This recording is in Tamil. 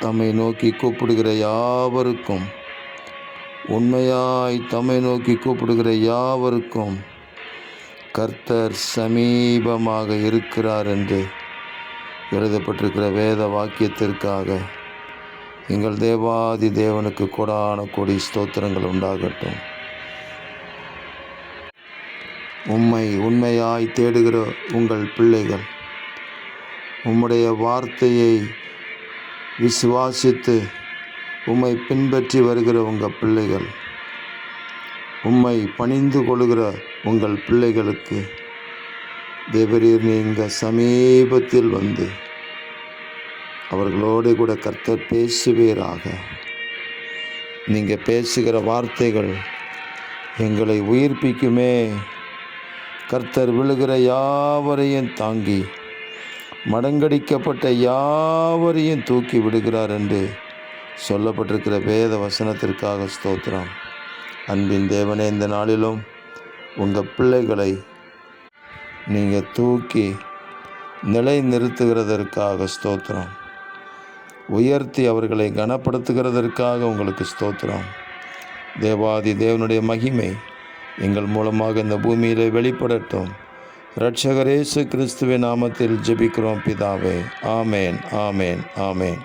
தம்மை நோக்கி கூப்பிடுகிற யாவருக்கும், உண்மையாய் தம்மை நோக்கி கூப்பிடுகிற யாவருக்கும் கர்த்தர் சமீபமாக இருக்கிறார் என்று எழுதப்பட்டிருக்கிற வேத வாக்கியத்திற்காக எங்கள் தேவாதி தேவனுக்கு கொடான கொடி ஸ்தோத்திரங்கள் உண்டாகட்டும். உம்மை உண்மையாய் தேடுகிற உங்கள் பிள்ளைகள், உம்முடைய வார்த்தையை விசுவாசித்து உம்மை பின்பற்றி வருகிற உங்கள் பிள்ளைகள், உம்மை பணிந்து கொள்கிற உங்கள் பிள்ளைகளுக்கு தேவரீர் நீங்கள் சமீபத்தில் வந்து அவர்களோடு கூட கர்த்தர் பேசுவீராக. நீங்கள் பேசுகிற வார்த்தைகள் எங்களை உயிர்ப்பிக்குமே. கர்த்தர் விழுகிற யாவரையும் தாங்கி மடங்கடிக்கப்பட்ட யாவரையும் தூக்கி விடுகிறார் என்று சொல்லப்பட்டிருக்கிற வேத வசனத்திற்காக ஸ்தோத்திரம். அன்பின் தேவனே, இந்த நாளிலும் உங்கள் பிள்ளைகளை நீங்கள் தூக்கி நிலை நிறுத்துகிறதற்காக ஸ்தோத்திரம். உயர்த்தி அவர்களை கனப்படுத்துகிறதற்காக உங்களுக்கு ஸ்தோத்திரம். தேவாதி தேவனுடைய மகிமை எங்கள் மூலமாக இந்த பூமியிலே வெளிப்படட்டும். இரட்சகர் இயேசு கிறிஸ்துவின் நாமத்தில் ஜெபிக்கிறோம் பிதாவே. ஆமேன், ஆமேன், ஆமேன்.